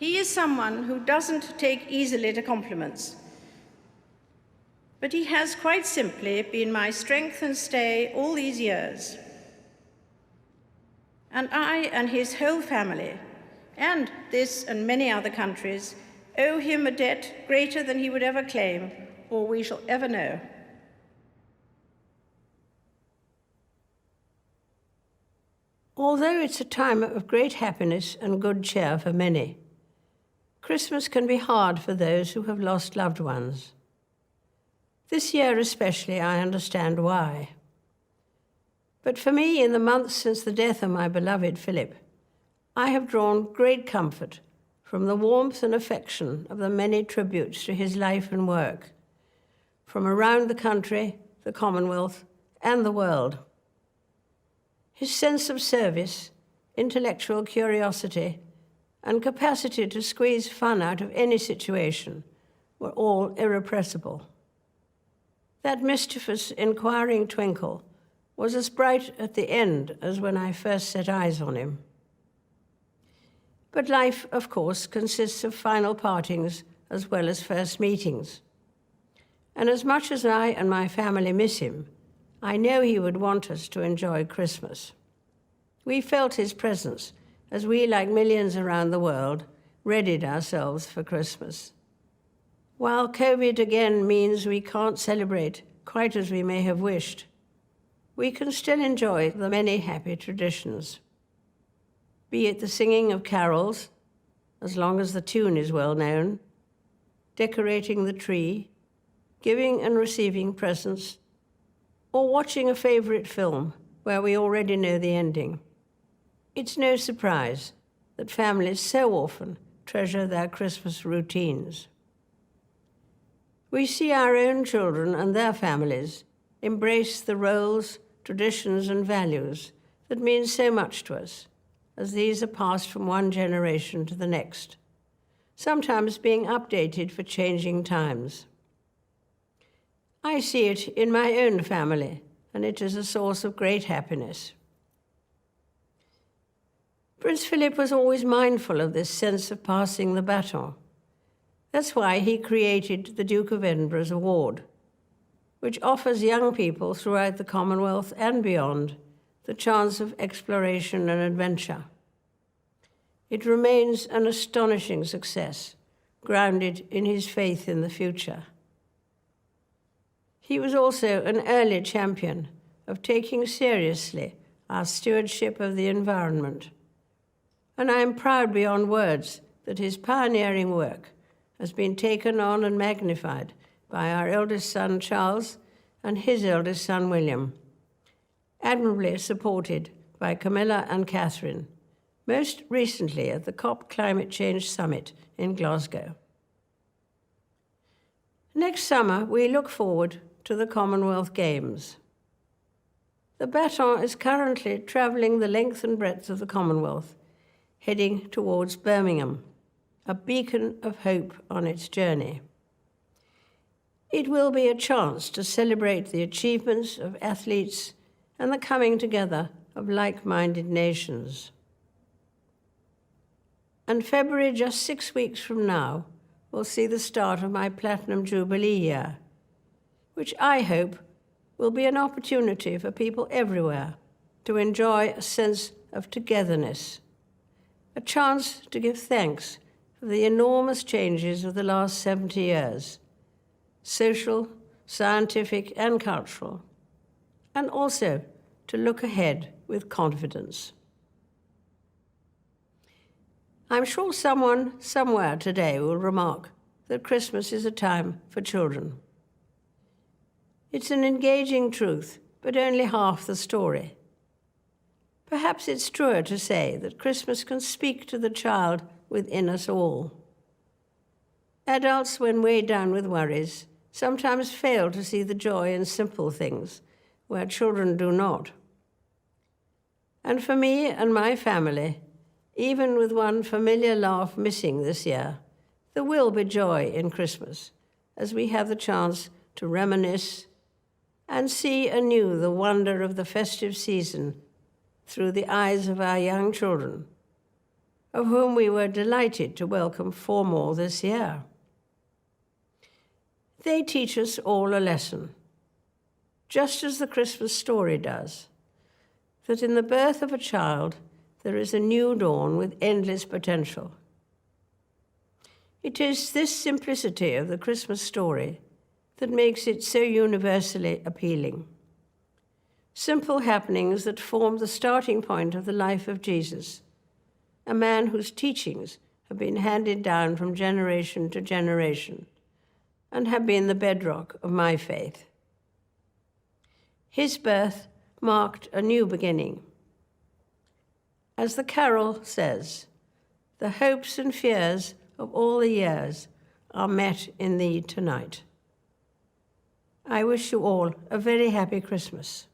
He is someone who doesn't take easily to compliments, but he has quite simply been my strength and stay all these years. And I and his whole family, and this and many other countries, owe him a debt greater than he would ever claim or we shall ever know. Although it's a time of great happiness and good cheer for many, Christmas can be hard for those who have lost loved ones. This year especially, I understand why. But for me, in the months since the death of my beloved Philip, I have drawn great comfort from the warmth and affection of the many tributes to his life and work, from around the country, the Commonwealth, and the world. His sense of service, intellectual curiosity, and capacity to squeeze fun out of any situation were all irrepressible. That mischievous, inquiring twinkle was as bright at the end as when I first set eyes on him. But life, of course, consists of final partings as well as first meetings. And as much as I and my family miss him, I know he would want us to enjoy Christmas. We felt his presence as we, like millions around the world, readied ourselves for Christmas. While COVID again means we can't celebrate quite as we may have wished, we can still enjoy the many happy traditions. Be it the singing of carols, as long as the tune is well known, decorating the tree, giving and receiving presents, or watching a favorite film where we already know the ending. It's no surprise that families so often treasure their Christmas routines. We see our own children and their families embrace the roles, traditions, and values that mean so much to us, as these are passed from one generation to the next, sometimes being updated for changing times. I see it in my own family, and it is a source of great happiness. Prince Philip was always mindful of this sense of passing the baton. That's why he created the Duke of Edinburgh's Award, which offers young people throughout the Commonwealth and beyond the chance of exploration and adventure. It remains an astonishing success, grounded in his faith in the future. He was also an early champion of taking seriously our stewardship of the environment, and I am proud beyond words that his pioneering work has been taken on and magnified by our eldest son, Charles, and his eldest son, William, admirably supported by Camilla and Catherine, most recently at the COP Climate Change Summit in Glasgow. Next summer, we look forward to the Commonwealth Games. The baton is currently travelling the length and breadth of the Commonwealth, heading towards Birmingham, a beacon of hope on its journey. It will be a chance to celebrate the achievements of athletes and the coming together of like-minded nations. And February, just 6 weeks from now, will see the start of my Platinum Jubilee year, which I hope will be an opportunity for people everywhere to enjoy a sense of togetherness, a chance to give thanks for the enormous changes of the last 70 years, social, scientific, and cultural, and also to look ahead with confidence. I'm sure someone somewhere today will remark that Christmas is a time for children. It's an engaging truth, but only half the story. Perhaps it's truer to say that Christmas can speak to the child within us all. Adults, when weighed down with worries, sometimes fail to see the joy in simple things, where children do not. And for me and my family, even with one familiar laugh missing this year, there will be joy in Christmas, as we have the chance to reminisce and see anew the wonder of the festive season through the eyes of our young children, of whom we were delighted to welcome 4 more this year. They teach us all a lesson, just as the Christmas story does, that in the birth of a child there is a new dawn with endless potential. It is this simplicity of the Christmas story that makes it so universally appealing. Simple happenings that form the starting point of the life of Jesus, a man whose teachings have been handed down from generation to generation and have been the bedrock of my faith. His birth marked a new beginning. As the carol says, the hopes and fears of all the years are met in thee tonight. I wish you all a very happy Christmas.